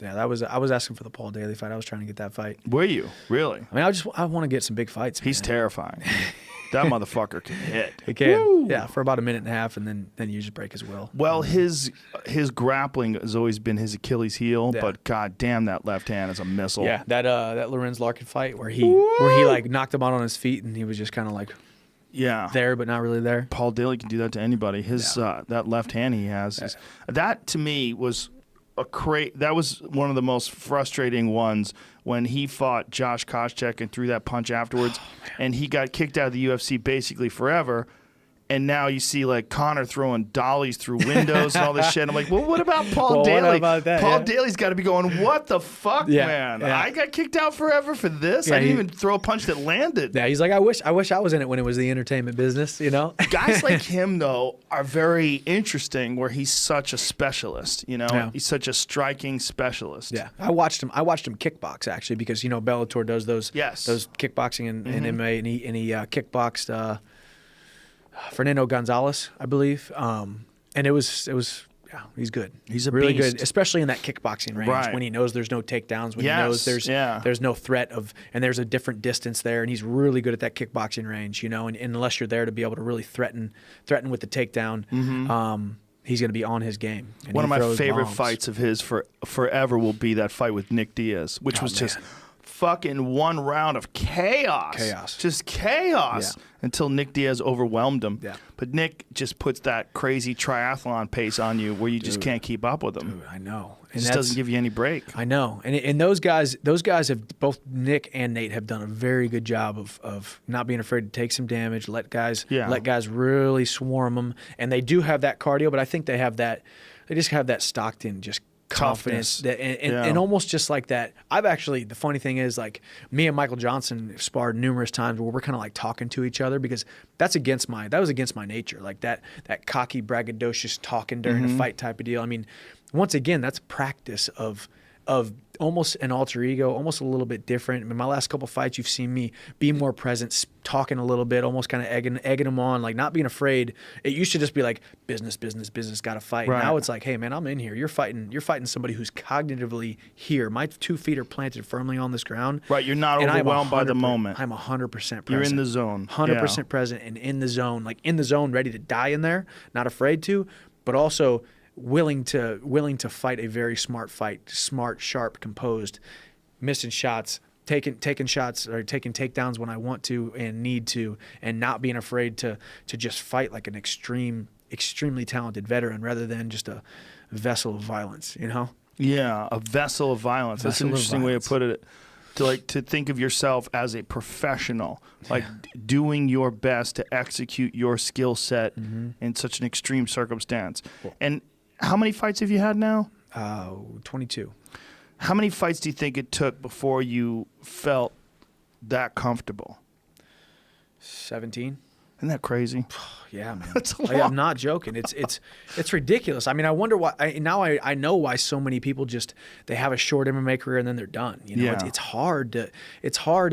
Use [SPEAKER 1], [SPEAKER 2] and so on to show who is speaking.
[SPEAKER 1] Yeah, I was asking for the Paul Daley fight. I was trying to get that fight.
[SPEAKER 2] Were you? Really?
[SPEAKER 1] I mean, I want to get some big fights.
[SPEAKER 2] He's terrifying. That motherfucker can hit.
[SPEAKER 1] He can.
[SPEAKER 2] Woo!
[SPEAKER 1] Yeah, for about a minute and a half, and then you just break his will.
[SPEAKER 2] Well, his grappling has always been his Achilles heel,
[SPEAKER 1] Yeah.
[SPEAKER 2] but god damn, that left hand is a missile.
[SPEAKER 1] Yeah, that Lorenz Larkin fight where he like knocked him out on his feet, and he was just kind of like there but not really there.
[SPEAKER 2] Paul Daley can do that to anybody. His that left hand he has, that to me was that was one of the most frustrating ones when he fought Josh Koscheck and threw that punch afterwards, and he got kicked out of the UFC basically forever. And now you see like Conor throwing dollies through windows and all this shit. I'm like, well, what about Paul Daley?
[SPEAKER 1] What about that?
[SPEAKER 2] Paul Daley's got to be going, what the fuck, man?
[SPEAKER 1] Yeah.
[SPEAKER 2] I got kicked out forever for this.
[SPEAKER 1] Yeah,
[SPEAKER 2] I didn't even throw a punch that landed.
[SPEAKER 1] Yeah, he's like, I wish I was in it when it was the entertainment business, you know?
[SPEAKER 2] Guys like him, though, are very interesting where he's such a specialist, you know?
[SPEAKER 1] Yeah.
[SPEAKER 2] He's such a striking specialist.
[SPEAKER 1] Yeah, I watched him kickbox actually because Bellator does those kickboxing and MMA, and he kickboxed Fernando Gonzalez, I believe, and it was he's good. He's a really
[SPEAKER 2] beast.
[SPEAKER 1] good, especially in that kickboxing range when he knows there's no takedowns, when he knows there's no threat of, and there's a different distance there, and he's really good at that kickboxing range, and unless you're there to be able to really threaten with the takedown. He's going to be on his game. And
[SPEAKER 2] one of my favorite fights of his forever will be that fight with Nick Diaz, which was just fucking one round of chaos. Just chaos until Nick Diaz overwhelmed him. Yeah. But Nick just puts that crazy triathlon pace on you where you just can't keep up with him.
[SPEAKER 1] Dude, I know.
[SPEAKER 2] It just doesn't give you any break.
[SPEAKER 1] I know. And those guys have, both Nick and Nate have done a very good job of not being afraid to take some damage, let guys really swarm them. And they do have that cardio, but I think they just have that Stockton just confidence and almost just like that. The funny thing is, like, me and Michael Johnson sparred numerous times where we're kind of like talking to each other because that was against my nature, like that cocky braggadocious talking during a fight type of deal. I mean, once again, that's practice of almost an alter ego, almost a little bit different. In my last couple fights, you've seen me be more present, talking a little bit, almost kind of egging them on, like not being afraid. It used to just be like business, got to fight. Right. Now it's like, hey man, I'm in here. You're fighting somebody who's cognitively here. My 2 feet are planted firmly on this ground.
[SPEAKER 2] Right, you're not overwhelmed by the moment.
[SPEAKER 1] I'm 100% present.
[SPEAKER 2] You're in the zone.
[SPEAKER 1] 100% present and in the zone, like in the zone, ready to die in there, not afraid to, but also willing to fight a very smart fight, smart, sharp, composed, missing shots, taking shots or taking takedowns when I want to and need to, and not being afraid to just fight like an extremely talented veteran rather than just a vessel of violence,
[SPEAKER 2] Yeah, a vessel of violence. That's an interesting way to put it. To think of yourself as a professional, like doing your best to execute your skill set in such an extreme circumstance. Cool. And how many fights have you had now?
[SPEAKER 1] 22. How
[SPEAKER 2] many fights do you think it took before you felt that comfortable?
[SPEAKER 1] 17.
[SPEAKER 2] Isn't that crazy?
[SPEAKER 1] Yeah, man.
[SPEAKER 2] That's a lot.
[SPEAKER 1] I'm not joking. It's ridiculous. I mean, I wonder why. I know why so many people they have a short MMA career and then they're done. It's hard.